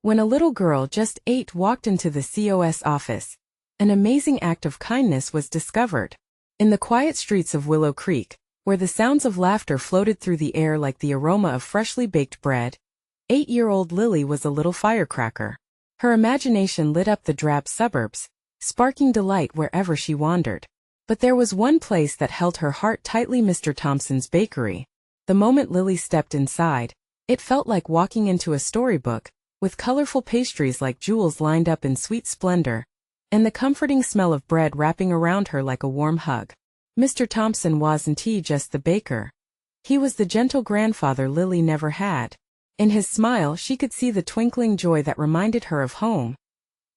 When a little girl just 8 walked into the COS office, an amazing act of kindness was discovered. In the quiet streets of Willow Creek, where the sounds of laughter floated through the air like the aroma of freshly baked bread, 8-year-old Lily was a little firecracker. Her imagination lit up the drab suburbs, sparking delight wherever she wandered. But there was one place that held her heart tightly: Mr. Thompson's bakery. The moment Lily stepped inside, it felt like walking into a storybook, with colorful pastries like jewels lined up in sweet splendor, and the comforting smell of bread wrapping around her like a warm hug. Mr. Thompson wasn't just the baker. He was the gentle grandfather Lily never had. In his smile she could see the twinkling joy that reminded her of home.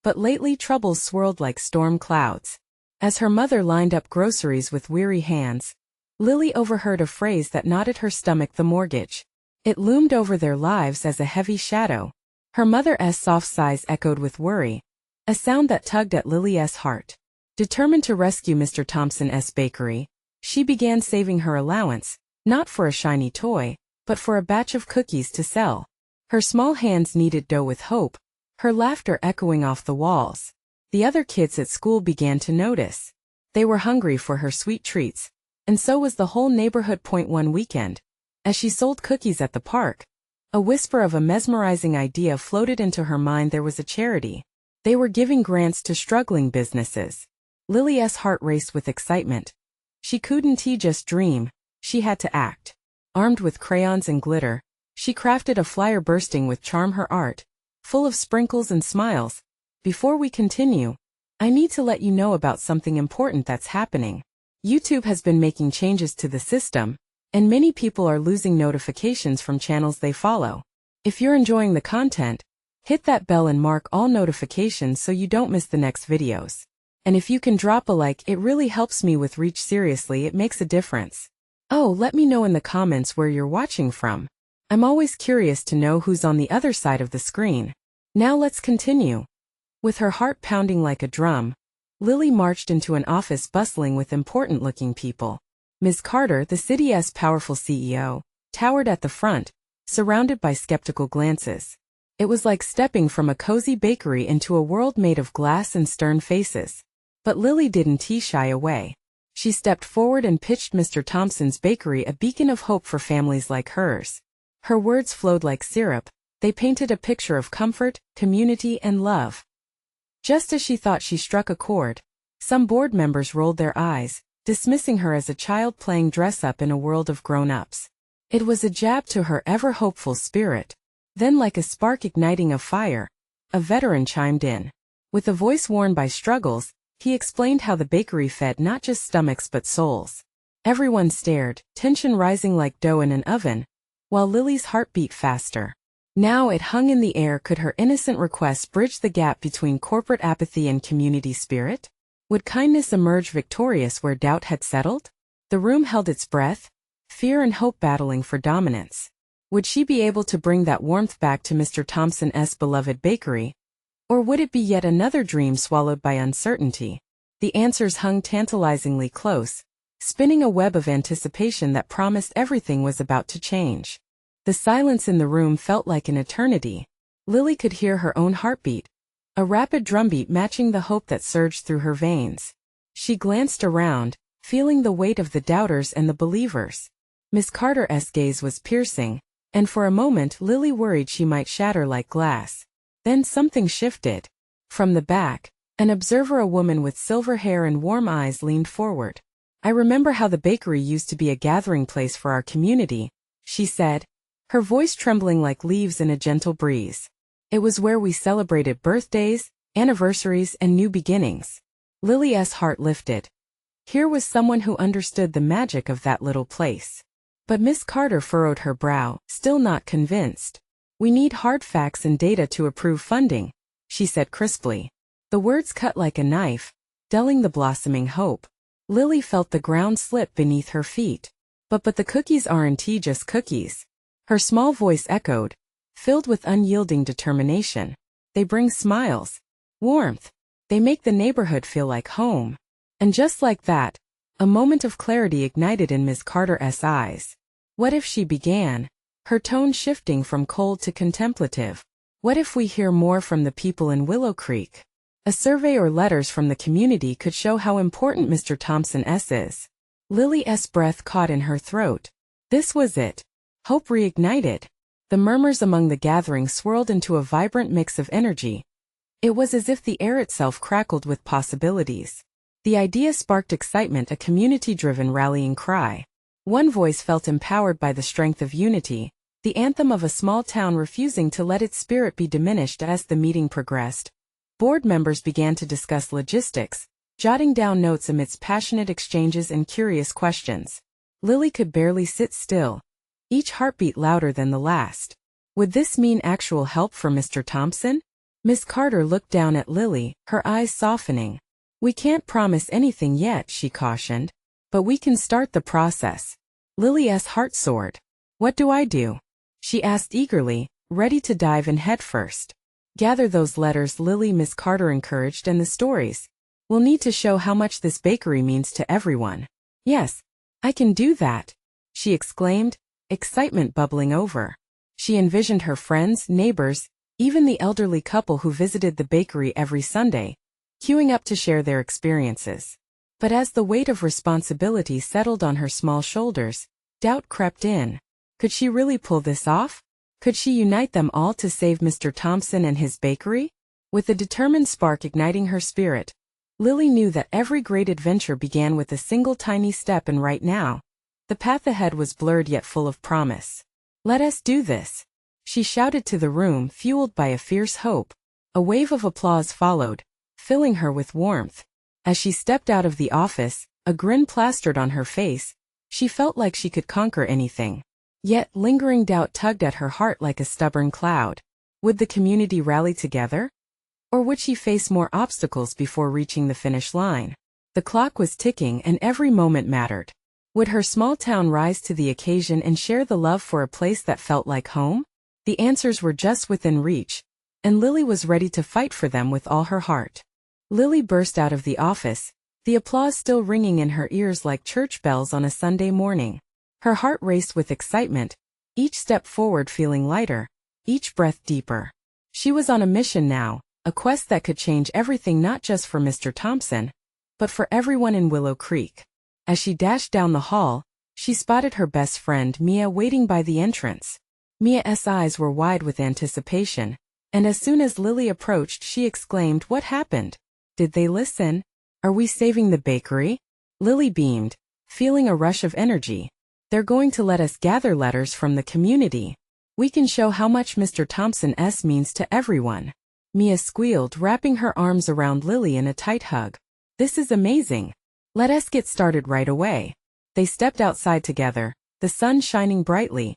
But lately troubles swirled like storm clouds. As her mother lined up groceries with weary hands, Lily overheard a phrase that knotted her stomach: the mortgage. It loomed over their lives as a heavy shadow. Her mother's soft sighs echoed with worry, a sound that tugged at Lily's heart. Determined to rescue Mr. Thompson's bakery, she began saving her allowance, not for a shiny toy, but for a batch of cookies to sell. Her small hands kneaded dough with hope, her laughter echoing off the walls. The other kids at school began to notice. They were hungry for her sweet treats, and so was the whole neighborhood. One weekend, as she sold cookies at the park, a whisper of a mesmerizing idea floated into her mind. There was a charity. They were giving grants to struggling businesses. Lily's heart raced with excitement. She couldn't just dream, she had to act. Armed with crayons and glitter, she crafted a flyer bursting with charm, her art full of sprinkles and smiles. Before we continue, I need to let you know about something important that's happening. YouTube has been making changes to the system, and many people are losing notifications from channels they follow. If you're enjoying the content, hit that bell and mark all notifications so you don't miss the next videos. And if you can drop a like, it really helps me with reach. Seriously, it makes a difference. Oh, let me know in the comments where you're watching from. I'm always curious to know who's on the other side of the screen. Now let's continue. With her heart pounding like a drum, Lily marched into an office bustling with important-looking people. Ms. Carter, the city's powerful CEO, towered at the front, surrounded by skeptical glances. It was like stepping from a cozy bakery into a world made of glass and stern faces. But Lily didn't shy away. She stepped forward and pitched Mr. Thompson's bakery, a beacon of hope for families like hers. Her words flowed like syrup. They painted a picture of comfort, community, and love. Just as she thought she struck a chord, some board members rolled their eyes, dismissing her as a child playing dress-up in a world of grown-ups. It was a jab to her ever-hopeful spirit. Then, like a spark igniting a fire, a veteran chimed in. With a voice worn by struggles, he explained how the bakery fed not just stomachs but souls. Everyone stared, tension rising like dough in an oven, while Lily's heart beat faster. Now it hung in the air. Could her innocent request bridge the gap between corporate apathy and community spirit? Would kindness emerge victorious where doubt had settled? The room held its breath, fear and hope battling for dominance. Would she be able to bring that warmth back to Mr. Thompson's beloved bakery? Or would it be yet another dream swallowed by uncertainty? The answers hung tantalizingly close, spinning a web of anticipation that promised everything was about to change. The silence in the room felt like an eternity. Lily could hear her own heartbeat, a rapid drumbeat matching the hope that surged through her veins. She glanced around, feeling the weight of the doubters and the believers. Miss Carter's gaze was piercing, and for a moment Lily worried she might shatter like glass. Then something shifted. From the back, an observer, a woman with silver hair and warm eyes, leaned forward. "I remember how the bakery used to be a gathering place for our community," she said, her voice trembling like leaves in a gentle breeze. "It was where we celebrated birthdays, anniversaries, and new beginnings." Lily's heart lifted. Here was someone who understood the magic of that little place. But Miss Carter furrowed her brow, still not convinced. "We need hard facts and data to approve funding," she said crisply. The words cut like a knife, dulling the blossoming hope. Lily felt the ground slip beneath her feet. But the cookies aren't just cookies." Her small voice echoed, filled with unyielding determination. "They bring smiles, warmth. They make the neighborhood feel like home." And just like that, a moment of clarity ignited in Miss Carter's eyes. What if she began, her tone shifting from cold to contemplative? What if we hear more from the people in Willow Creek? A survey or letters from the community could show how important Mr. Thompson is. Lily's breath caught in her throat. This was it. Hope reignited. The murmurs among the gathering swirled into a vibrant mix of energy. It was as if the air itself crackled with possibilities. The idea sparked excitement, a community-driven rallying cry. One voice felt empowered by the strength of unity, the anthem of a small town refusing to let its spirit be diminished. As the meeting progressed, board members began to discuss logistics, jotting down notes amidst passionate exchanges and curious questions. Lily could barely sit still, each heartbeat louder than the last. Would this mean actual help for Mr. Thompson? Miss Carter looked down at Lily, her eyes softening. We can't promise anything yet, she cautioned, but we can start the process. Lily's heart soared. What do I do? She asked eagerly, ready to dive in headfirst. Gather those letters, Miss Carter encouraged, and the stories. We'll need to show how much this bakery means to everyone. Yes, I can do that, she exclaimed, excitement bubbling over. She envisioned her friends, neighbors, even the elderly couple who visited the bakery every Sunday, queuing up to share their experiences. But as the weight of responsibility settled on her small shoulders, doubt crept in. Could she really pull this off? Could she unite them all to save Mr. Thompson and his bakery? With a determined spark igniting her spirit, Lily knew that every great adventure began with a single tiny step, and right now, the path ahead was blurred yet full of promise. Let us do this, she shouted to the room, fueled by a fierce hope. A wave of applause followed, filling her with warmth. As she stepped out of the office, a grin plastered on her face, she felt like she could conquer anything. Yet lingering doubt tugged at her heart like a stubborn cloud. Would the community rally together? Or would she face more obstacles before reaching the finish line? The clock was ticking and every moment mattered. Would her small town rise to the occasion and share the love for a place that felt like home? The answers were just within reach, and Lily was ready to fight for them with all her heart. Lily burst out of the office, the applause still ringing in her ears like church bells on a Sunday morning. Her heart raced with excitement, each step forward feeling lighter, each breath deeper. She was on a mission now, a quest that could change everything, not just for Mr. Thompson, but for everyone in Willow Creek. As she dashed down the hall, she spotted her best friend Mia waiting by the entrance. Mia's eyes were wide with anticipation, and as soon as Lily approached, she exclaimed, "What happened? Did they listen? Are we saving the bakery?" Lily beamed, feeling a rush of energy. They're going to let us gather letters from the community. We can show how much Mr. Thompson's means to everyone. Mia squealed, wrapping her arms around Lily in a tight hug. This is amazing. Let us get started right away. They stepped outside together, the sun shining brightly,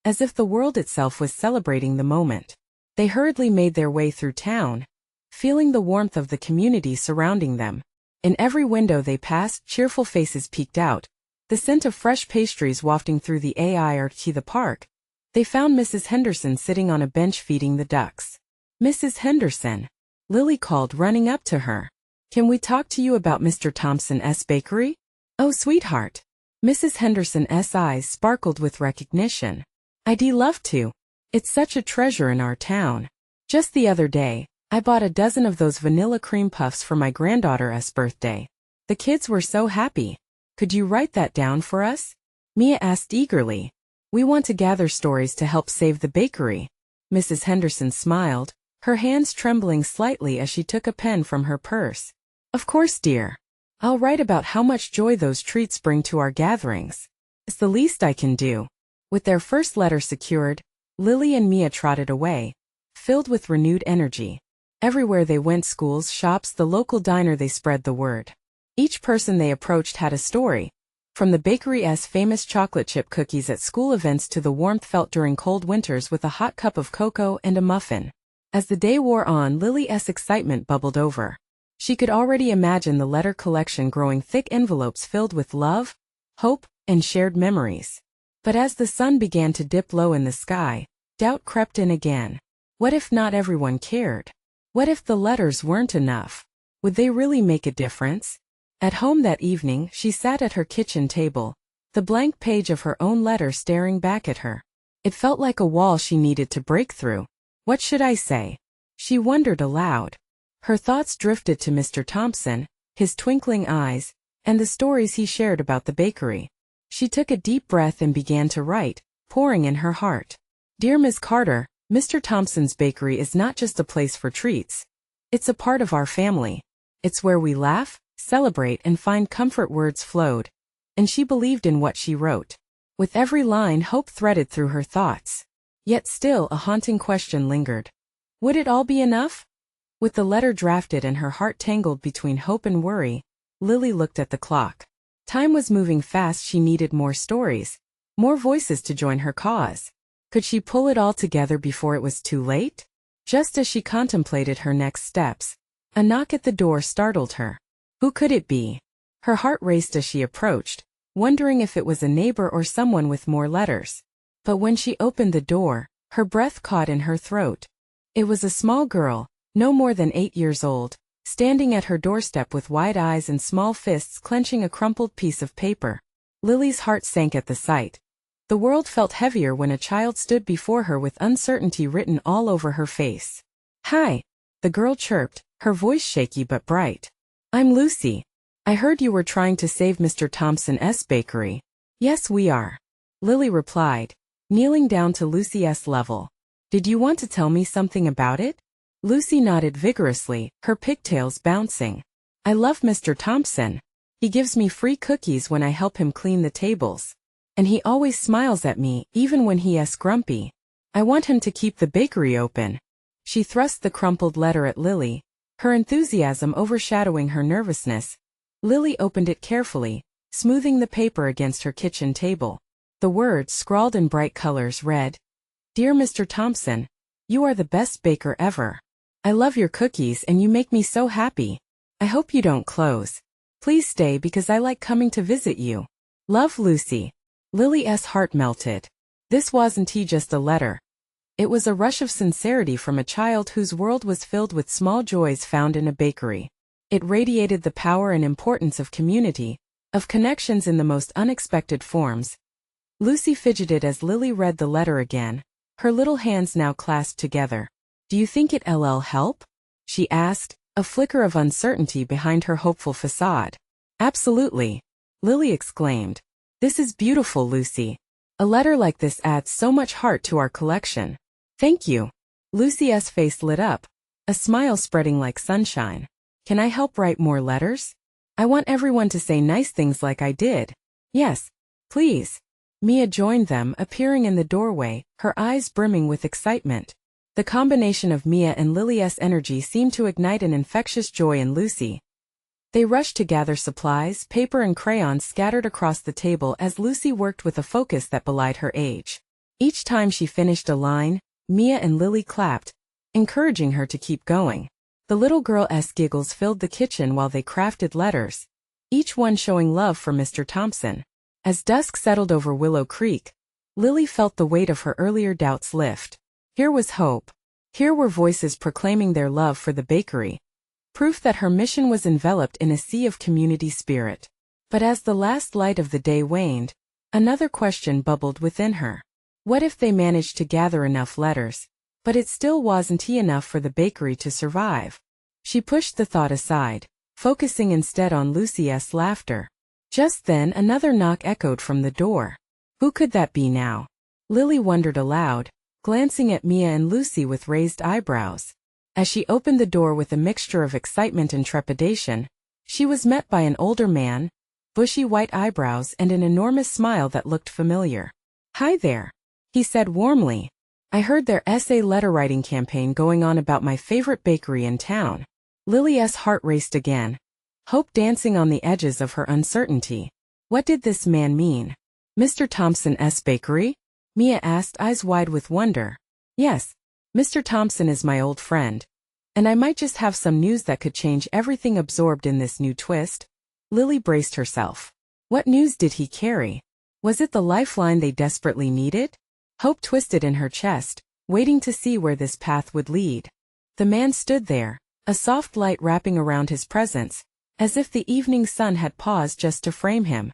as if the world itself was celebrating the moment. They hurriedly made their way through town, feeling the warmth of the community surrounding them. In every window they passed, cheerful faces peeked out, the scent of fresh pastries wafting through the air to the park. They found Mrs. Henderson sitting on a bench feeding the ducks. "Mrs. Henderson," Lily called, running up to her. "Can we talk to you about Mr. Thompson's bakery?" "Oh, sweetheart." Mrs. Henderson's eyes sparkled with recognition. "I'd love to. It's such a treasure in our town. Just the other day, I bought a dozen of those vanilla cream puffs for my granddaughter's birthday. The kids were so happy. Could you write that down for us?" Mia asked eagerly. "We want to gather stories to help save the bakery." Mrs. Henderson smiled, her hands trembling slightly as she took a pen from her purse. "Of course, dear. I'll write about how much joy those treats bring to our gatherings. It's the least I can do." With their first letter secured, Lily and Mia trotted away, filled with renewed energy. Everywhere they went, schools, shops, the local diner, they spread the word. Each person they approached had a story, from the bakery's famous chocolate chip cookies at school events to the warmth felt during cold winters with a hot cup of cocoa and a muffin. As the day wore on, Lily's excitement bubbled over. She could already imagine the letter collection growing, thick envelopes filled with love, hope, and shared memories. But as the sun began to dip low in the sky, doubt crept in again. What if not everyone cared? What if the letters weren't enough? Would they really make a difference? At home that evening, she sat at her kitchen table, the blank page of her own letter staring back at her. It felt like a wall she needed to break through. What should I say? She wondered aloud. Her thoughts drifted to Mr. Thompson, his twinkling eyes, and the stories he shared about the bakery. She took a deep breath and began to write, pouring in her heart. Dear Ms. Carter, Mr. Thompson's bakery is not just a place for treats. It's a part of our family. It's where we laugh, celebrate, and find comfort. Words flowed, and she believed in what she wrote. With every line, hope threaded through her thoughts. Yet still a haunting question lingered. Would it all be enough? With the letter drafted and her heart tangled between hope and worry, Lily looked at the clock. Time was moving fast. She needed more stories, more voices to join her cause. Could she pull it all together before it was too late? Just as she contemplated her next steps, a knock at the door startled her. Who could it be? Her heart raced as she approached, wondering if it was a neighbor or someone with more letters. But when she opened the door, her breath caught in her throat. It was a small girl, no more than 8 years old, standing at her doorstep with wide eyes and small fists clenching a crumpled piece of paper. Lily's heart sank at the sight. The world felt heavier when a child stood before her with uncertainty written all over her face. Hi, the girl chirped, her voice shaky but bright. I'm Lucy. I heard you were trying to save Mr. Thompson's bakery. Yes, we are, Lily replied, kneeling down to Lucy's level. Did you want to tell me something about it? Lucy nodded vigorously, her pigtails bouncing. I love Mr. Thompson. He gives me free cookies when I help him clean the tables. And he always smiles at me, even when he's grumpy. I want him to keep the bakery open. She thrust the crumpled letter at Lily, her enthusiasm overshadowing her nervousness. Lily opened it carefully, smoothing the paper against her kitchen table. The words, scrawled in bright colors, read, Dear Mr. Thompson, you are the best baker ever. I love your cookies and you make me so happy. I hope you don't close. Please stay because I like coming to visit you. Love, Lucy. Lily's heart melted. This wasn't just a letter. It was a rush of sincerity from a child whose world was filled with small joys found in a bakery. It radiated the power and importance of community, of connections in the most unexpected forms. Lucy fidgeted as Lily read the letter again, her little hands now clasped together. Do you think it'll help? She asked, a flicker of uncertainty behind her hopeful facade. Absolutely, Lily exclaimed. This is beautiful, Lucy. A letter like this adds so much heart to our collection. Thank you. Lucy's face lit up, a smile spreading like sunshine. Can I help write more letters? I want everyone to say nice things like I did. Yes, please. Mia joined them, appearing in the doorway, her eyes brimming with excitement. The combination of Mia and Lily's energy seemed to ignite an infectious joy in Lucy. They rushed to gather supplies, paper and crayons scattered across the table as Lucy worked with a focus that belied her age. Each time she finished a line, Mia and Lily clapped, encouraging her to keep going. The little girl's giggles filled the kitchen while they crafted letters, each one showing love for Mr. Thompson. As dusk settled over Willow Creek, Lily felt the weight of her earlier doubts lift. Here was hope. Here were voices proclaiming their love for the bakery. Proof that her mission was enveloped in a sea of community spirit. But as the last light of the day waned, another question bubbled within her. What if they managed to gather enough letters, but it still wasn't enough for the bakery to survive? She pushed the thought aside, focusing instead on Lucy's laughter. Just then another knock echoed from the door. Who could that be now? Lily wondered aloud, glancing at Mia and Lucy with raised eyebrows. As she opened the door with a mixture of excitement and trepidation, she was met by an older man, bushy white eyebrows and an enormous smile that looked familiar. Hi there, he said warmly. I heard there's a letter-writing campaign going on about my favorite bakery in town. Lily's heart raced again, hope dancing on the edges of her uncertainty. What did this man mean? Mr. Thompson's bakery? Mia asked, eyes wide with wonder. Yes, Mr. Thompson is my old friend. And I might just have some news that could change everything. Absorbed in this new twist, Lily braced herself. What news did he carry? Was it the lifeline they desperately needed? Hope twisted in her chest, waiting to see where this path would lead. The man stood there, a soft light wrapping around his presence, as if the evening sun had paused just to frame him.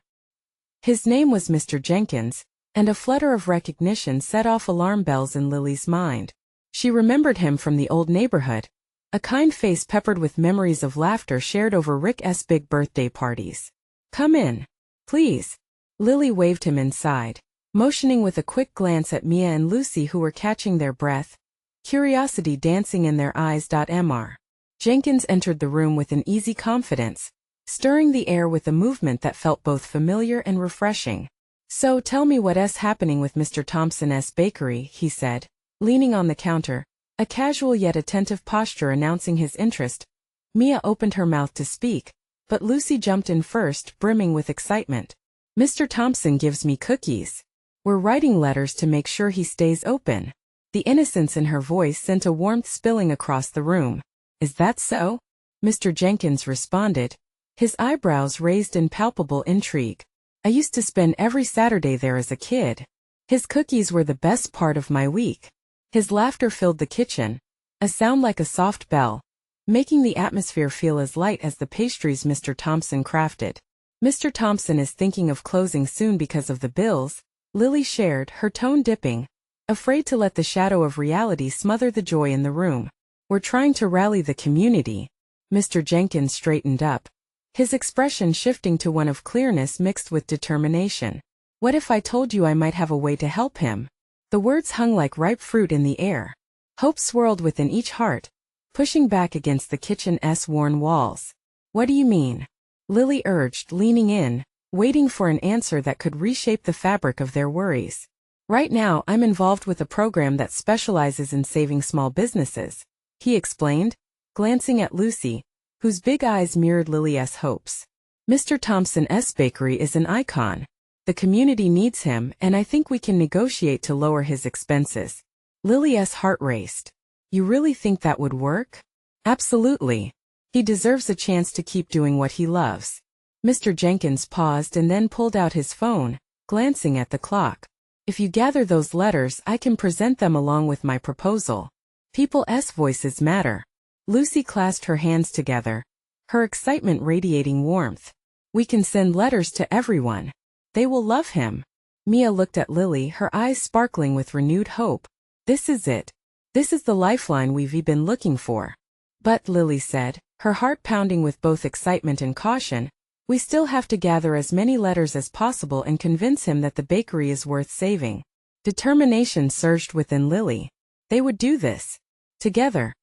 His name was Mr. Jenkins, and a flutter of recognition set off alarm bells in Lily's mind. She remembered him from the old neighborhood, a kind face peppered with memories of laughter shared over Rick's big birthday parties. "Come in, please." Lily waved him inside, motioning with a quick glance at Mia and Lucy, who were catching their breath, curiosity dancing in their eyes. Mr. Jenkins entered the room with an easy confidence, stirring the air with a movement that felt both familiar and refreshing. "So tell me what's happening with Mr. Thompson's bakery," he said, leaning on the counter, a casual yet attentive posture announcing his interest. Mia opened her mouth to speak, but Lucy jumped in first, brimming with excitement. "Mr. Thompson gives me cookies. We're writing letters to make sure he stays open." The innocence in her voice sent a warmth spilling across the room. "Is that so?" Mr. Jenkins responded, his eyebrows raised in palpable intrigue. "I used to spend every Saturday there as a kid. His cookies were the best part of my week." His laughter filled the kitchen, a sound like a soft bell, making the atmosphere feel as light as the pastries Mr. Thompson crafted. "Mr. Thompson is thinking of closing soon because of the bills," Lily shared, her tone dipping, afraid to let the shadow of reality smother the joy in the room. "We're trying to rally the community." Mr. Jenkins straightened up, his expression shifting to one of clearness mixed with determination. "What if I told you I might have a way to help him?" The words hung like ripe fruit in the air. Hope swirled within each heart, pushing back against the kitchen's worn walls. "What do you mean?" Lily urged, leaning in, waiting for an answer that could reshape the fabric of their worries. "Right now I'm involved with a program that specializes in saving small businesses," he explained, glancing at Lucy, whose big eyes mirrored Lily's hopes. "Mr. Thompson's bakery is an icon. The community needs him, and I think we can negotiate to lower his expenses." Lily's heart raced. "You really think that would work?" "Absolutely. He deserves a chance to keep doing what he loves." Mr. Jenkins paused and then pulled out his phone, glancing at the clock. "If you gather those letters, I can present them along with my proposal. People's voices matter." Lucy clasped her hands together, her excitement radiating warmth. "We can send letters to everyone. They will love him." Mia looked at Lily, her eyes sparkling with renewed hope. "This is it. This is the lifeline we've been looking for." "But," Lily said, her heart pounding with both excitement and caution, "we still have to gather as many letters as possible and convince him that the bakery is worth saving." Determination surged within Lily. They would do this together.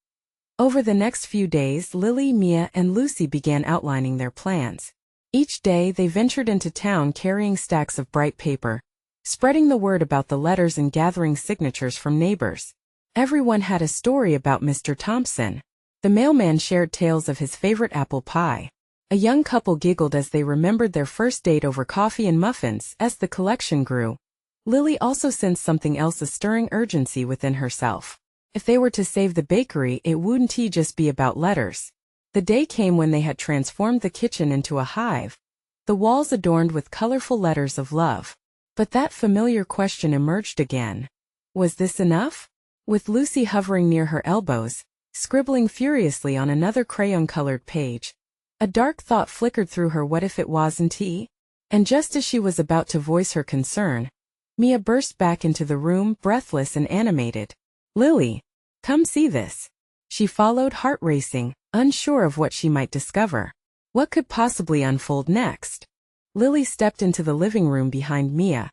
Over the next few days, Lily, Mia, and Lucy began outlining their plans. Each day they ventured into town carrying stacks of bright paper, spreading the word about the letters and gathering signatures from neighbors. Everyone had a story about Mr. Thompson. The mailman shared tales of his favorite apple pie. A young couple giggled as they remembered their first date over coffee and muffins. As the collection grew, Lily also sensed something else, a stirring urgency within herself. If they were to save the bakery, it wouldn't just be about letters. The day came when they had transformed the kitchen into a hive, the walls adorned with colorful letters of love. But that familiar question emerged again. Was this enough? With Lucy hovering near her elbows, scribbling furiously on another crayon-colored page, a dark thought flickered through her. What if it wasn't he? And just as she was about to voice her concern, Mia burst back into the room, breathless and animated. "Lily, come see this." She followed, heart racing, unsure of what she might discover. What could possibly unfold next? Lily stepped into the living room behind Mia,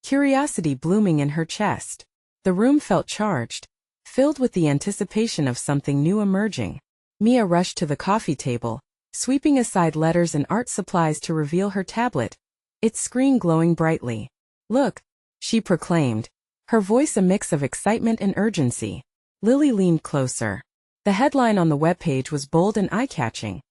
curiosity blooming in her chest. The room felt charged, filled with the anticipation of something new emerging. Mia rushed to the coffee table, sweeping aside letters and art supplies to reveal her tablet, its screen glowing brightly. "Look," she proclaimed, her voice a mix of excitement and urgency. Lily leaned closer. The headline on the webpage was bold and eye-catching.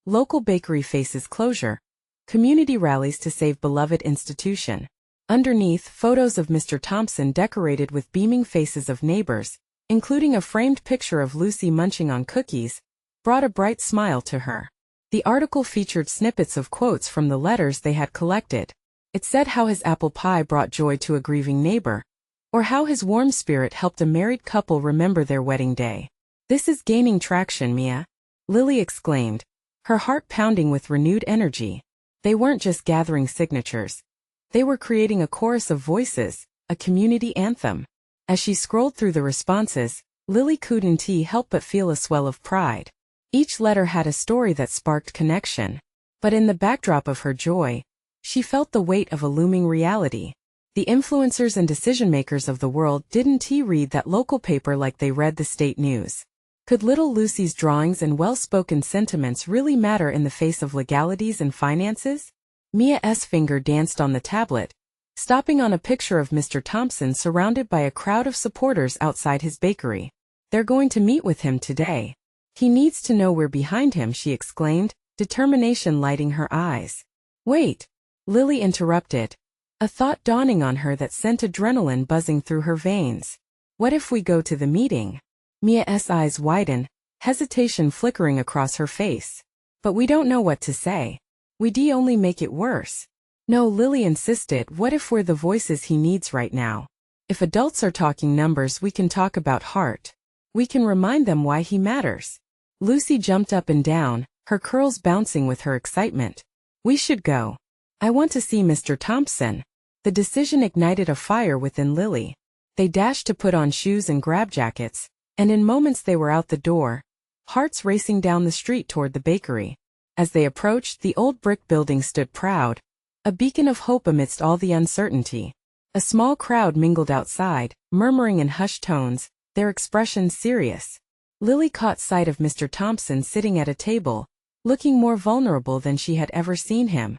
"Local bakery faces closure. Community rallies to save beloved institution." Underneath, photos of Mr. Thompson decorated with beaming faces of neighbors, including a framed picture of Lucy munching on cookies, brought a bright smile to her. The article featured snippets of quotes from the letters they had collected. It said how his apple pie brought joy to a grieving neighbor, or how his warm spirit helped a married couple remember their wedding day. "This is gaining traction, Mia," Lily exclaimed, her heart pounding with renewed energy. They weren't just gathering signatures. They were creating a chorus of voices, a community anthem. As she scrolled through the responses, Lily couldn't help but feel a swell of pride. Each letter had a story that sparked connection. But in the backdrop of her joy, she felt the weight of a looming reality. The influencers and decision-makers of the world didn't read that local paper like they read the state news. Could little Lucy's drawings and well-spoken sentiments really matter in the face of legalities and finances? Mia's finger danced on the tablet, stopping on a picture of Mr. Thompson surrounded by a crowd of supporters outside his bakery. They're going to meet with him today. He needs to know we're behind him, she exclaimed, determination lighting her eyes. Wait, Lily interrupted, a thought dawning on her that sent adrenaline buzzing through her veins. What if we go to the meeting? Mia's eyes widened, hesitation flickering across her face. But we don't know what to say. We'd only make it worse. No, Lily insisted, what if we're the voices he needs right now? If adults are talking numbers, we can talk about heart. We can remind them why he matters. Lucy jumped up and down, her curls bouncing with her excitement. We should go. I want to see Mr. Thompson. The decision ignited a fire within Lily. They dashed to put on shoes and grab jackets, and in moments they were out the door, hearts racing down the street toward the bakery. As they approached, the old brick building stood proud, a beacon of hope amidst all the uncertainty. A small crowd mingled outside, murmuring in hushed tones, their expressions serious. Lily caught sight of Mr. Thompson sitting at a table, looking more vulnerable than she had ever seen him.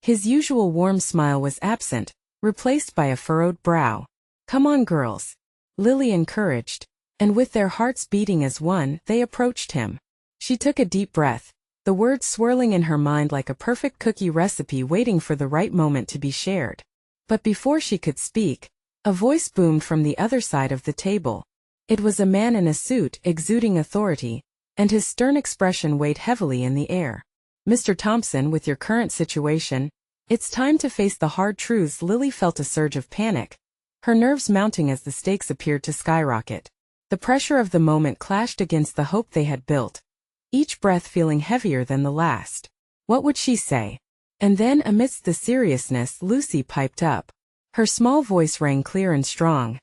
His usual warm smile was absent, replaced by a furrowed brow. Come on, girls, Lily encouraged, and with their hearts beating as one, they approached him. She took a deep breath, the words swirling in her mind like a perfect cookie recipe waiting for the right moment to be shared. But before she could speak, a voice boomed from the other side of the table. It was a man in a suit, exuding authority, and his stern expression weighed heavily in the air. Mr. Thompson, with your current situation, it's time to face the hard truths. Lily felt a surge of panic, her nerves mounting as the stakes appeared to skyrocket. The pressure of the moment clashed against the hope they had built, each breath feeling heavier than the last. What would she say? And then, amidst the seriousness, Lucy piped up. Her small voice rang clear and strong.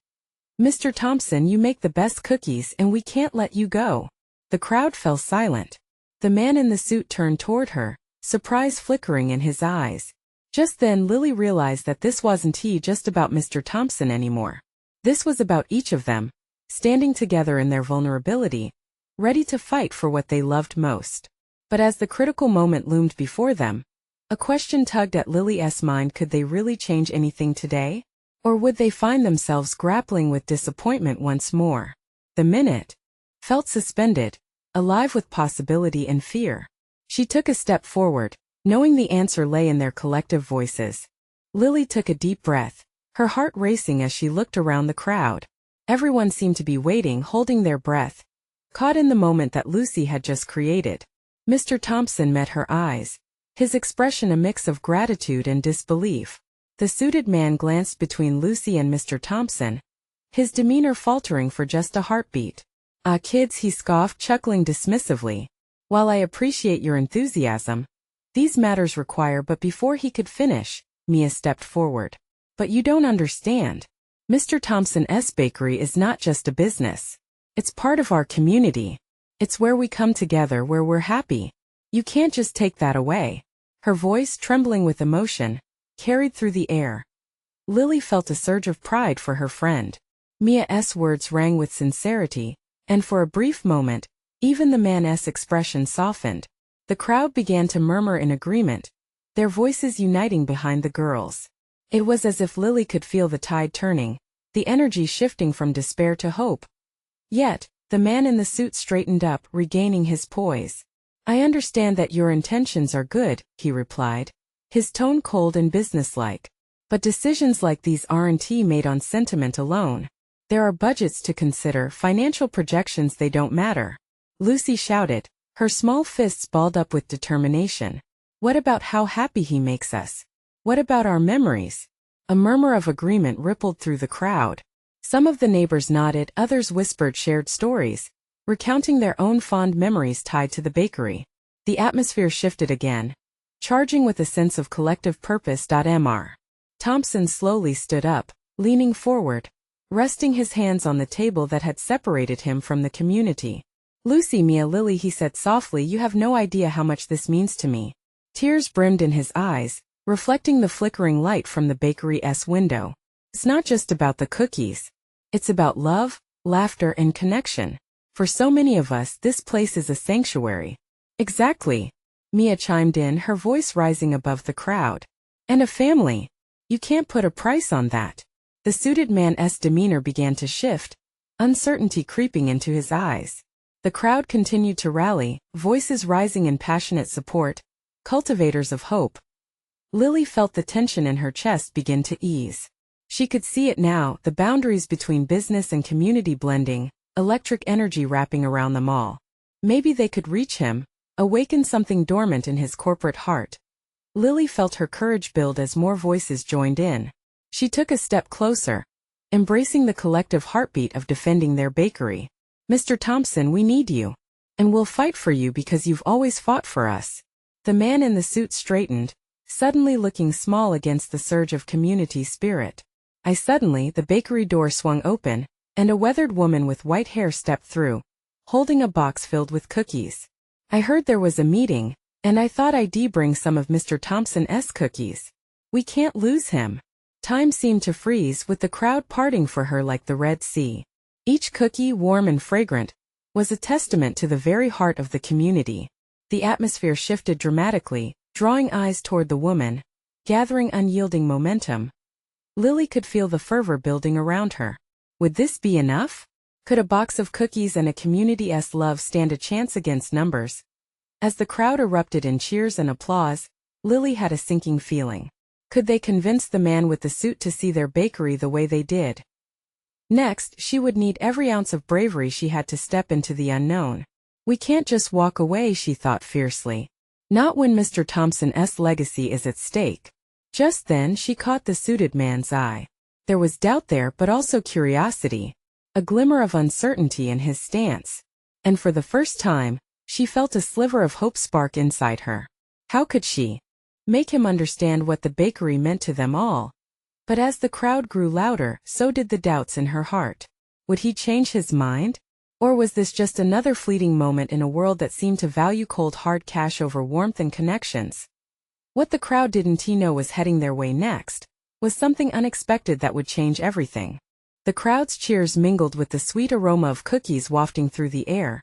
Mr. Thompson, you make the best cookies and we can't let you go. The crowd fell silent. The man in the suit turned toward her, surprise flickering in his eyes. Just then Lily realized that this wasn't just about Mr. Thompson anymore. This was about each of them, standing together in their vulnerability, ready to fight for what they loved most. But as the critical moment loomed before them, a question tugged at Lily's mind: could they really change anything today? Or would they find themselves grappling with disappointment once more? The minute felt suspended, alive with possibility and fear. She took a step forward, knowing the answer lay in their collective voices. Lily took a deep breath, her heart racing as she looked around the crowd. Everyone seemed to be waiting, holding their breath, caught in the moment that Lucy had just created. Mr. Thompson met her eyes, his expression a mix of gratitude and disbelief. The suited man glanced between Lucy and Mr. Thompson, his demeanor faltering for just a heartbeat. Ah, kids, he scoffed, chuckling dismissively. While I appreciate your enthusiasm, these matters require. But before he could finish, Mia stepped forward. But you don't understand. Mr. Thompson's bakery is not just a business. It's part of our community. It's where we come together, where we're happy. You can't just take that away. Her voice, trembling with emotion, carried through the air. Lily felt a surge of pride for her friend. Mia's words rang with sincerity, and for a brief moment, even the man's expression softened. The crowd began to murmur in agreement, their voices uniting behind the girls. It was as if Lily could feel the tide turning, the energy shifting from despair to hope. Yet, the man in the suit straightened up, regaining his poise. I understand that your intentions are good, he replied, his tone cold and businesslike. But decisions like these aren't made on sentiment alone. There are budgets to consider, financial projections. They don't matter. Lucy shouted, her small fists balled up with determination. What about how happy he makes us? What about our memories? A murmur of agreement rippled through the crowd. Some of the neighbors nodded, others whispered shared stories, recounting their own fond memories tied to the bakery. The atmosphere shifted again, charging with a sense of collective purpose. Mr. Thompson slowly stood up, leaning forward, resting his hands on the table that had separated him from the community. "Lucy, Mia, Lily," he said softly, "you have no idea how much this means to me." Tears brimmed in his eyes, reflecting the flickering light from the bakery's window. "It's not just about the cookies. It's about love, laughter, and connection. For so many of us, this place is a sanctuary." "Exactly," Mia chimed in, her voice rising above the crowd. "And a family. You can't put a price on that." The suited man's demeanor began to shift, uncertainty creeping into his eyes. The crowd continued to rally, voices rising in passionate support, cultivators of hope. Lily felt the tension in her chest begin to ease. She could see it now, the boundaries between business and community blending, electric energy wrapping around them all. Maybe they could reach him, awaken something dormant in his corporate heart. Lily felt her courage build as more voices joined in. She took a step closer, embracing the collective heartbeat of defending their bakery. "Mr. Thompson, we need you. And we'll fight for you because you've always fought for us." The man in the suit straightened, suddenly looking small against the surge of community spirit. Suddenly, the bakery door swung open, and a weathered woman with white hair stepped through, holding a box filled with cookies. "I heard there was a meeting, and I thought I'd bring some of Mr. Thompson's cookies. We can't lose him." Time seemed to freeze, with the crowd parting for her like the Red Sea. Each cookie, warm and fragrant, was a testament to the very heart of the community. The atmosphere shifted dramatically, drawing eyes toward the woman, gathering unyielding momentum. Lily could feel the fervor building around her. Would this be enough? Could a box of cookies and a community's love stand a chance against numbers? As the crowd erupted in cheers and applause, Lily had a sinking feeling. Could they convince the man with the suit to see their bakery the way they did? Next, she would need every ounce of bravery she had to step into the unknown. "We can't just walk away," she thought fiercely. "Not when Mr. Thompson's legacy is at stake." Just then she caught the suited man's eye. There was doubt there, but also curiosity, a glimmer of uncertainty in his stance. And for the first time, she felt a sliver of hope spark inside her. How could she make him understand what the bakery meant to them all? But as the crowd grew louder, so did the doubts in her heart. Would he change his mind? Or was this just another fleeting moment in a world that seemed to value cold hard cash over warmth and connections? What the crowd didn't know was heading their way next was something unexpected that would change everything. The crowd's cheers mingled with the sweet aroma of cookies wafting through the air.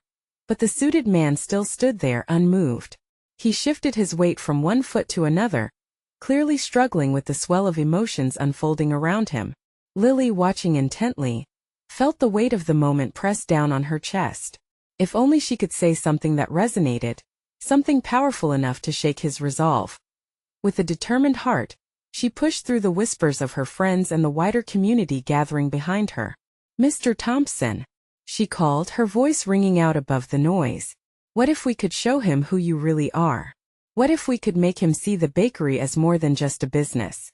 But the suited man still stood there unmoved. He shifted his weight from one foot to another, clearly struggling with the swell of emotions unfolding around him. Lily, watching intently, felt the weight of the moment press down on her chest. If only she could say something that resonated, something powerful enough to shake his resolve. With a determined heart, she pushed through the whispers of her friends and the wider community gathering behind her. "Mr. Thompson," she called, her voice ringing out above the noise. "What if we could show him who you really are? What if we could make him see the bakery as more than just a business?"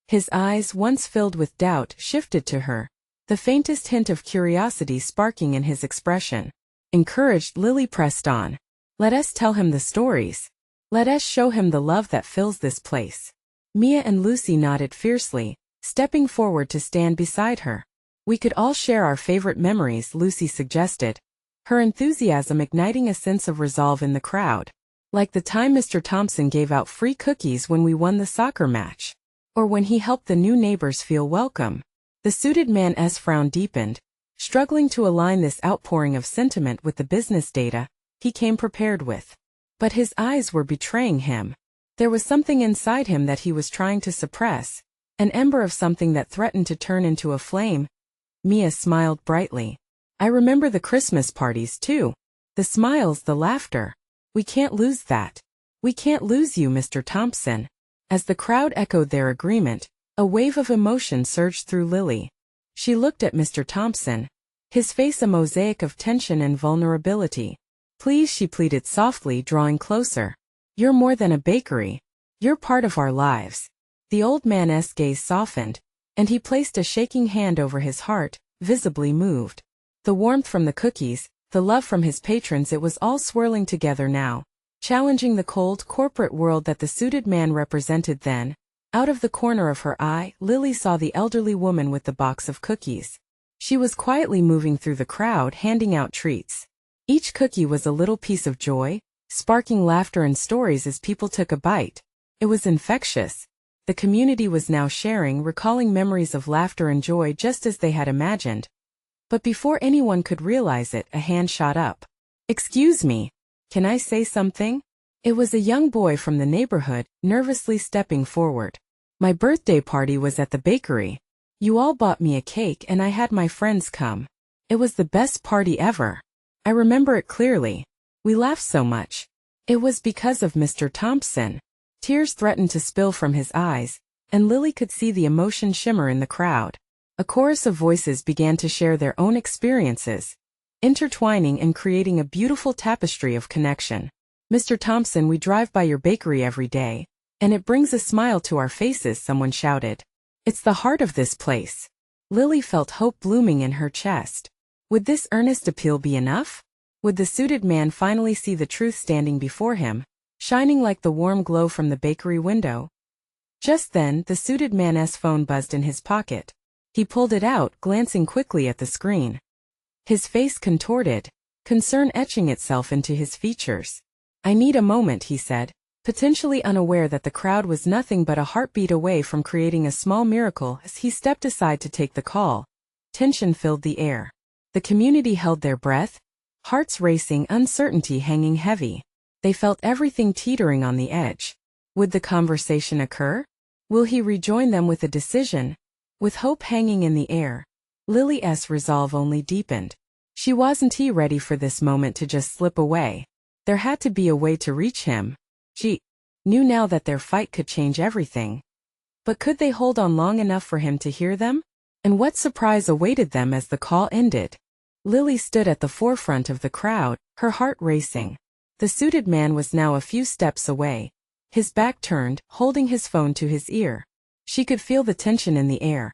His eyes, once filled with doubt, shifted to her, the faintest hint of curiosity sparking in his expression. Encouraged, Lily pressed on. "Let us tell him the stories. Let us show him the love that fills this place." Mia and Lucy nodded fiercely, stepping forward to stand beside her. "We could all share our favorite memories," Lucy suggested, her enthusiasm igniting a sense of resolve in the crowd. "Like the time Mr. Thompson gave out free cookies when we won the soccer match. Or when he helped the new neighbors feel welcome." The suited man's frown deepened, struggling to align this outpouring of sentiment with the business data he came prepared with. But his eyes were betraying him. There was something inside him that he was trying to suppress, an ember of something that threatened to turn into a flame. Mia smiled brightly. "I remember the Christmas parties too. The smiles, the laughter. We can't lose that. We can't lose you, Mr. Thompson." As the crowd echoed their agreement, a wave of emotion surged through Lily. She looked at Mr. Thompson, his face a mosaic of tension and vulnerability. "Please," she pleaded softly, drawing closer. "You're more than a bakery. You're part of our lives." The old man's gaze softened, and he placed a shaking hand over his heart, visibly moved. The warmth from the cookies, the love from his patrons, it was all swirling together now, challenging the cold corporate world that the suited man represented. Then, out of the corner of her eye, Lily saw the elderly woman with the box of cookies. She was quietly moving through the crowd handing out treats. Each cookie was a little piece of joy, sparking laughter and stories as people took a bite. It was infectious. The community was now sharing, recalling memories of laughter and joy just as they had imagined. But before anyone could realize it, a hand shot up. "Excuse me, can I say something?" It was a young boy from the neighborhood, nervously stepping forward. "My birthday party was at the bakery. You all bought me a cake and I had my friends come. It was the best party ever. I remember it clearly. We laughed so much. It was because of Mr. Thompson." Tears threatened to spill from his eyes, and Lily could see the emotion shimmer in the crowd. A chorus of voices began to share their own experiences, intertwining and creating a beautiful tapestry of connection. "Mr. Thompson, we drive by your bakery every day, and it brings a smile to our faces," someone shouted. "It's the heart of this place." Lily felt hope blooming in her chest. Would this earnest appeal be enough? Would the suited man finally see the truth standing before him, shining like the warm glow from the bakery window? Just then, the suited man's phone buzzed in his pocket. He pulled it out, glancing quickly at the screen. His face contorted, concern etching itself into his features. "I need a moment," he said, potentially unaware that the crowd was nothing but a heartbeat away from creating a small miracle as he stepped aside to take the call. Tension filled the air. The community held their breath, hearts racing, uncertainty hanging heavy. They felt everything teetering on the edge. Would the conversation occur? Will he rejoin them with a decision? With hope hanging in the air, Lily's resolve only deepened. She wasn't ready for this moment to just slip away. There had to be a way to reach him. She knew now that their fight could change everything. But could they hold on long enough for him to hear them? And what surprise awaited them as the call ended? Lily stood at the forefront of the crowd, her heart racing. The suited man was now a few steps away, his back turned, holding his phone to his ear. She could feel the tension in the air,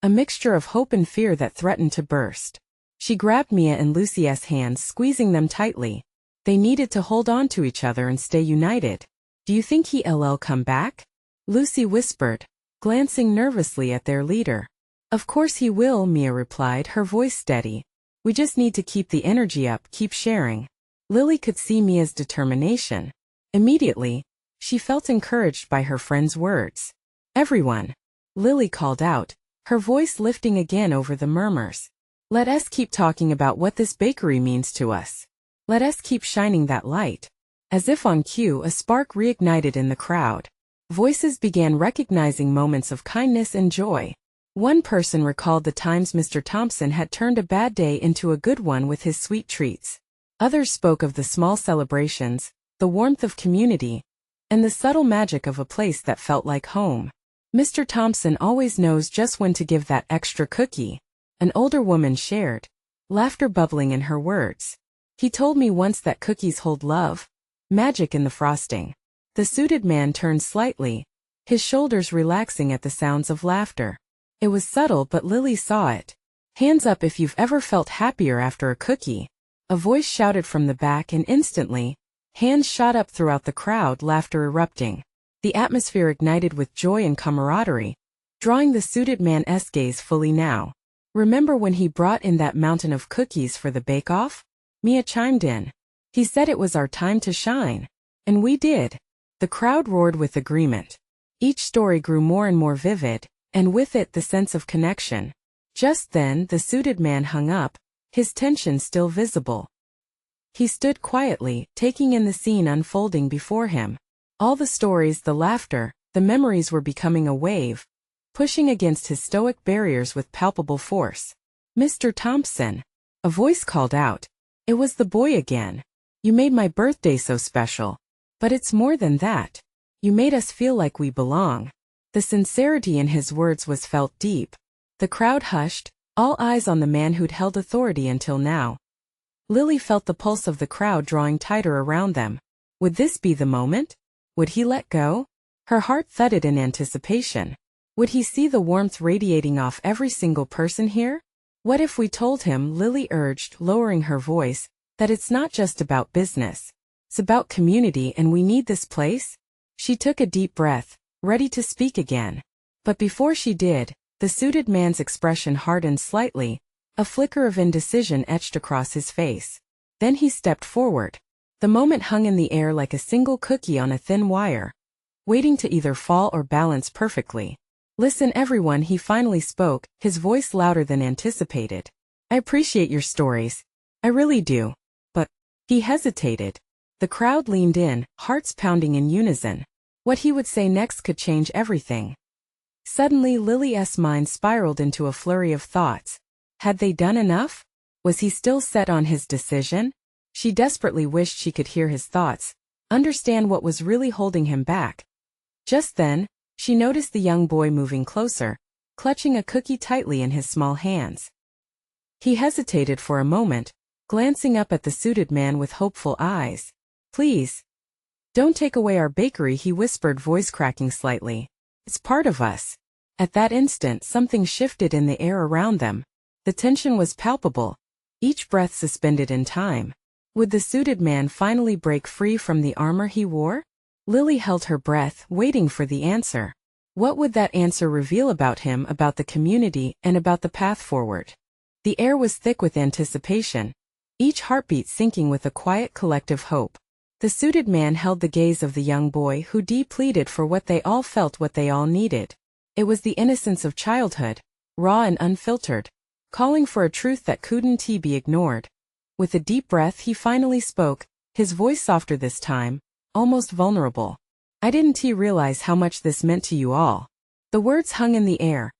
a mixture of hope and fear that threatened to burst. She grabbed Mia and Lucy's hands, squeezing them tightly. They needed to hold on to each other and stay united. "Do you think he'll come back?" Lucy whispered, glancing nervously at their leader. "Of course he will," Mia replied, her voice steady. "We just need to keep the energy up, keep sharing." Lily could see Mia's determination. Immediately, she felt encouraged by her friend's words. "Everyone," Lily called out, her voice lifting again over the murmurs. "Let us keep talking about what this bakery means to us. Let us keep shining that light." As if on cue, a spark reignited in the crowd. Voices began recognizing moments of kindness and joy. One person recalled the times Mr. Thompson had turned a bad day into a good one with his sweet treats. Others spoke of the small celebrations, the warmth of community, and the subtle magic of a place that felt like home. "Mr. Thompson always knows just when to give that extra cookie," an older woman shared, laughter bubbling in her words. "He told me once that cookies hold love, magic in the frosting." The suited man turned slightly, his shoulders relaxing at the sounds of laughter. It was subtle, but Lily saw it. "Hands up if you've ever felt happier after a cookie," a voice shouted from the back, and instantly, hands shot up throughout the crowd, laughter erupting. The atmosphere ignited with joy and camaraderie, drawing the suited man's gaze fully now. "Remember when he brought in that mountain of cookies for the bake-off?" Mia chimed in. "He said it was our time to shine. And we did." The crowd roared with agreement. Each story grew more and more vivid, and with it the sense of connection. Just then, the suited man hung up, his tension still visible. He stood quietly, taking in the scene unfolding before him. All the stories, the laughter, the memories were becoming a wave, pushing against his stoic barriers with palpable force. "Mr. Thompson," a voice called out. It was the boy again. "You made my birthday so special. But it's more than that. You made us feel like we belong." The sincerity in his words was felt deep. The crowd hushed, all eyes on the man who'd held authority until now. Lily felt the pulse of the crowd drawing tighter around them. Would this be the moment? Would he let go? Her heart thudded in anticipation. Would he see the warmth radiating off every single person here? "What if we told him," Lily urged, lowering her voice, "that it's not just about business. It's about community, and we need this place?" She took a deep breath, ready to speak again. But before she did, the suited man's expression hardened slightly, A flicker of indecision etched across his face. Then he stepped forward. The moment hung in the air like a single cookie on a thin wire, waiting to either fall or balance perfectly. Listen everyone, he finally spoke, his voice louder than anticipated. I appreciate your stories. I really do. But, he hesitated. The crowd leaned in, hearts pounding in unison. What he would say next could change everything. Suddenly Lily's mind spiraled into a flurry of thoughts. Had they done enough? Was he still set on his decision? She desperately wished she could hear his thoughts, understand what was really holding him back. Just then, she noticed the young boy moving closer, clutching a cookie tightly in his small hands. He hesitated for a moment, glancing up at the suited man with hopeful eyes. Please. Don't take away our bakery, he whispered, voice cracking slightly. It's part of us. At that instant something shifted in the air around them. The tension was palpable, each breath suspended in time. Would the suited man finally break free from the armor he wore? Lily held her breath, waiting for the answer. What would that answer reveal about him, about the community, and about the path forward? The air was thick with anticipation, each heartbeat syncing with a quiet collective hope. The suited man held the gaze of the young boy who pleaded for what they all felt, what they all needed. It was the innocence of childhood, raw and unfiltered, calling for a truth that couldn't be ignored. With a deep breath he finally spoke, his voice softer this time, almost vulnerable. I didn't realize how much this meant to you all. The words hung in the air,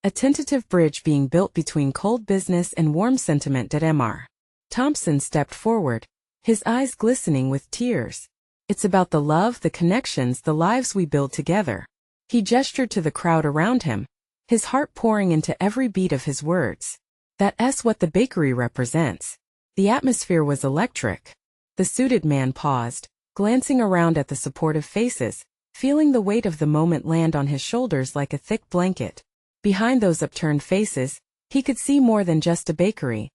a tentative bridge being built between cold business and warm sentiment. Mr. Thompson stepped forward, his eyes glistening with tears. It's about the love, the connections, the lives we build together. He gestured to the crowd around him, his heart pouring into every beat of his words. That's what the bakery represents. The atmosphere was electric. The suited man paused, glancing around at the supportive faces, feeling the weight of the moment land on his shoulders like a thick blanket. Behind those upturned faces, he could see more than just a bakery.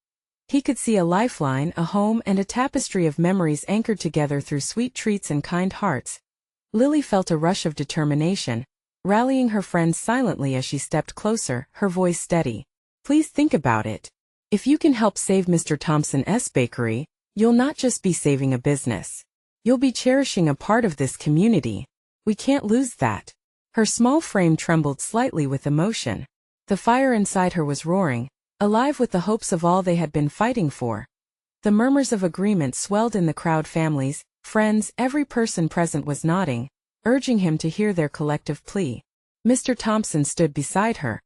He could see a lifeline, a home, and a tapestry of memories anchored together through sweet treats and kind hearts. Lily felt a rush of determination, rallying her friends silently as she stepped closer, her voice steady. Please think about it. If you can help save Mr. Thompson's bakery, you'll not just be saving a business. You'll be cherishing a part of this community. We can't lose that. Her small frame trembled slightly with emotion. The fire inside her was roaring, alive with the hopes of all they had been fighting for. The murmurs of agreement swelled in the crowd. Families, friends, every person present was nodding, urging him to hear their collective plea. Mr. Thompson stood beside her,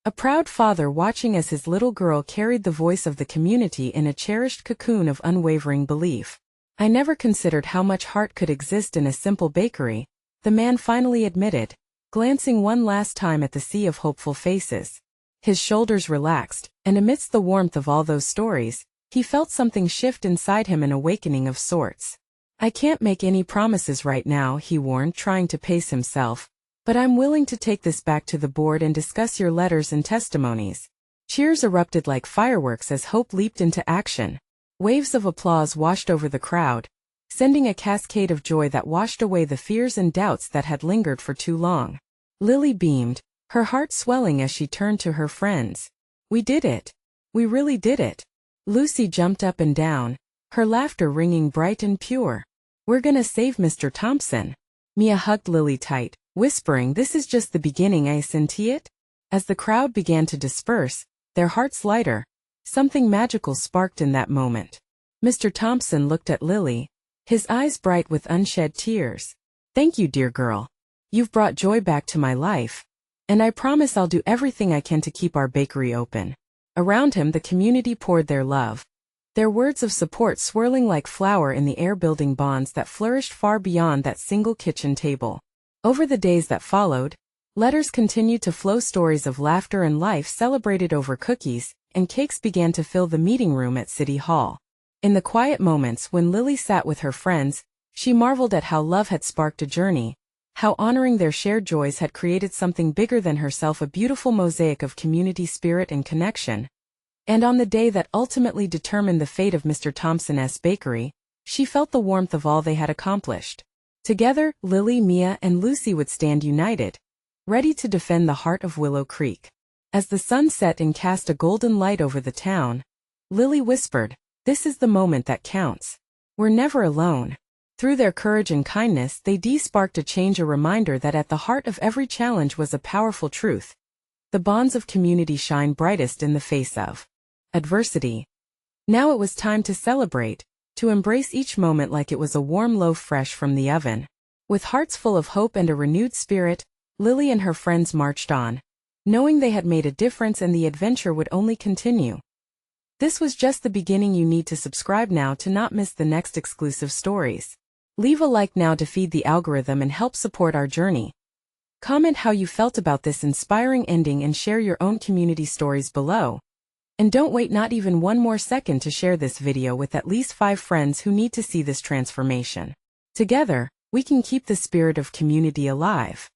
a proud father watching as his little girl carried the voice of the community in a cherished cocoon of unwavering belief. I never considered how much heart could exist in a simple bakery, the man finally admitted, glancing one last time at the sea of hopeful faces. His shoulders relaxed, and amidst the warmth of all those stories, he felt something shift inside him, an awakening of sorts. I can't make any promises right now, he warned, trying to pace himself. But I'm willing to take this back to the board and discuss your letters and testimonies. Cheers erupted like fireworks as hope leaped into action. Waves of applause washed over the crowd, sending a cascade of joy that washed away the fears and doubts that had lingered for too long. Lily beamed, her heart swelling as she turned to her friends. We did it. We really did it. Lucy jumped up and down, her laughter ringing bright and pure. We're gonna save Mr. Thompson. Mia hugged Lily tight, whispering, this is just the beginning, isn't it? As the crowd began to disperse, their hearts lighter, something magical sparked in that moment. Mr. Thompson looked at Lily, his eyes bright with unshed tears. Thank you, dear girl. You've brought joy back to my life. And I promise I'll do everything I can to keep our bakery open. Around him the community poured their love, their words of support swirling like flour in the air, building bonds that flourished far beyond that single kitchen table. Over the days that followed, letters continued to flow, stories of laughter and life celebrated over cookies, and cakes began to fill the meeting room at City Hall. In the quiet moments when Lily sat with her friends, she marveled at how love had sparked a journey, how honoring their shared joys had created something bigger than herself, a beautiful mosaic of community spirit and connection. And on the day that ultimately determined the fate of Mr. Thompson's bakery, she felt the warmth of all they had accomplished. Together, Lily, Mia, and Lucy would stand united, ready to defend the heart of Willow Creek. As the sun set and cast a golden light over the town, Lily whispered, "This is the moment that counts. We're never alone." Through their courage and kindness, they sparked a change, a reminder that at the heart of every challenge was a powerful truth. The bonds of community shine brightest in the face of adversity. Now it was time to celebrate, to embrace each moment like it was a warm loaf fresh from the oven. With hearts full of hope and a renewed spirit, Lily and her friends marched on, knowing they had made a difference and the adventure would only continue. This was just the beginning. You need to subscribe now to not miss the next exclusive stories. Leave a like now to feed the algorithm and help support our journey. Comment how you felt about this inspiring ending and share your own community stories below. And don't wait not even one more second to share this video with at least 5 friends who need to see this transformation. Together, we can keep the spirit of community alive.